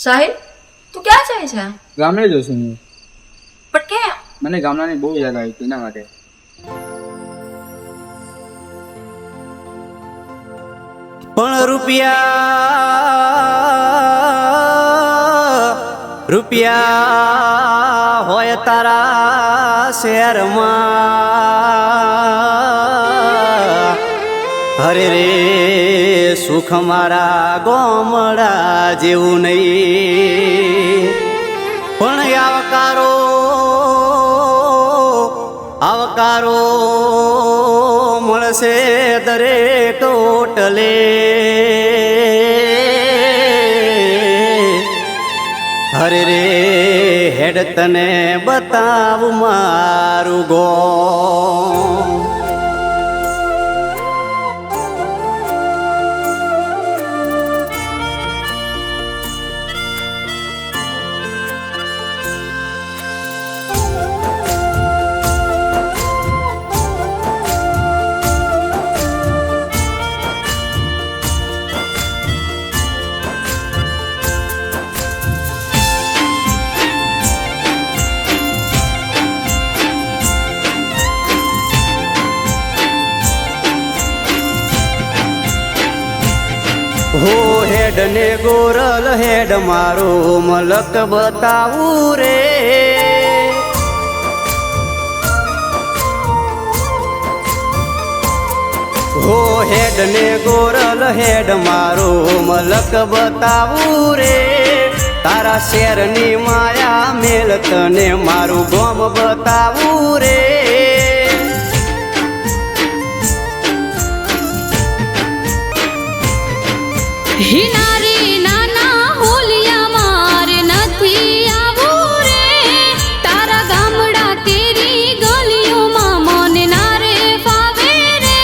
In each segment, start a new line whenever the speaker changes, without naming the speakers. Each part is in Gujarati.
સાહિલ, તું ક્યાં જાય છે?
ગામડે જશું હું.
પણ કેમ?
મને ગામડાની બહુ યાદ આવી હતી એના માટે.
પણ રૂપિયા હોય તારા શહેરમાં, હરે રે સુખ મારા ગોમડા જેવું નહીં. પણ આવકારો મળશે દરેક હોટલે. હરે રે હેડ તને બતાવું મારું ગોમ. હો હેડ ને ગોરલ હેડ મારો મલક બતાવું રે. હો હેડ ને ગોરલ હેડ મારો મલક બતાવું રે. તારા શેરની માયા મેલ તને મારું ગોમ બતાવું રે.
હિનારી નાના હોલિયા મારે નથી આવું રે. તારા ગામડા કેરી ગલીઓમાં મને ના રે ફાવે રે.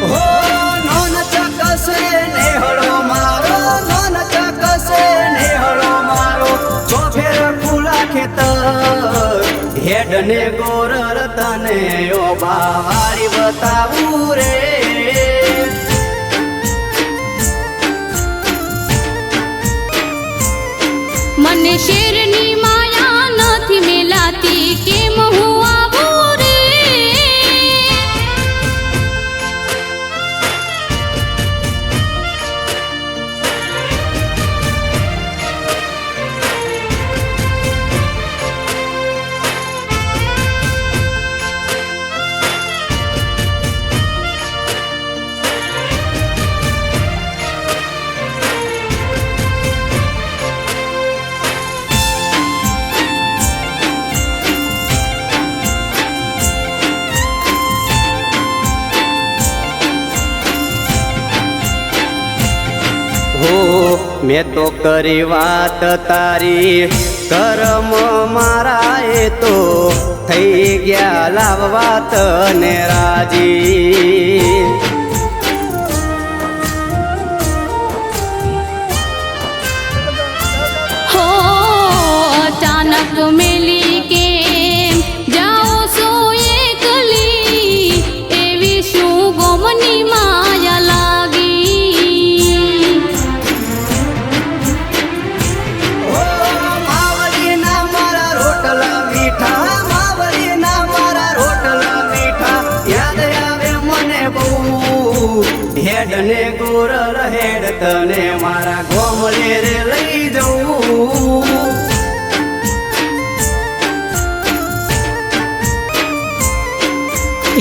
હો નોન ચકસે નેહળો મારો, નોન ચકસે નેહળો મારો. ચોફેર ફૂલા ખેતર હેડ ને ગોરલ તને ઓ બાવારી બતાવું રે.
મને શેરની માયા નથી મેલાતી, કેમ હું આવું રે.
મેં તો કરી વાત તારી કરમ મારા, એ તો થઈ ગયા લાવવા તને રાજી.
હો અચાનક મેલી કેમ જાઓ છો એકલી, એવી શું ગોમની માયા લાગી.
માવલીના મારા રોટલા મીઠા, માવલીના મારા રોટલા મીઠા. યાદ આવે મને બહુ હેડ ને ગોરલ હેડ તને મારા ગોમલે રે લઈ જવું.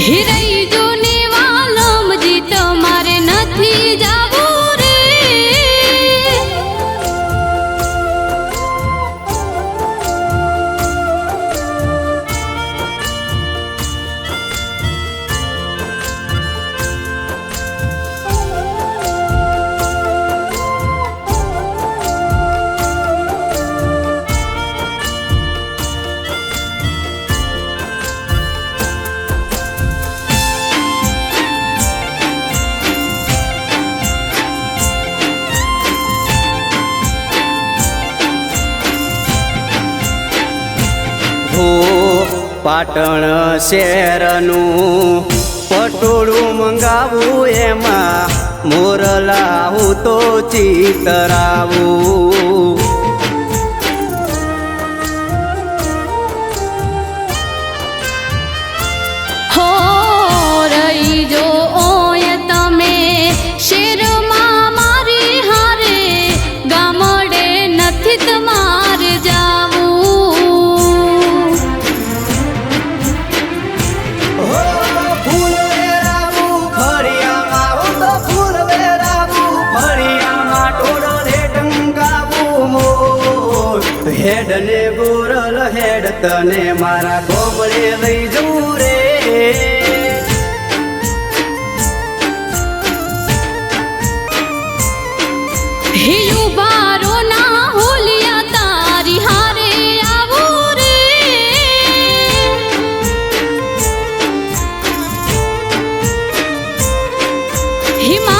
હિરઈ જોને વાલમજી તમારે નથી જાવું રે.
પાટણ શહેરનું પટોળું મંગાવું એમાં મોરલા હું તો ચિતરાવું.
હો રહી જો ઓય તમે શેરમાં મારી હારે ગામડે નથી તમાર જાવું.
હો ફૂલ વેરાવું ફળિયામાં હું તો ફૂલ વેરાવું ફળિયામાં ટોળે ટંગાવું મોર. હેડ ને ગોરલ હેડ તને મારા ગોમડે લઈ જવું રે.
હિયું બારો ના હોલિયા તારી હારે આવું રે. હિમા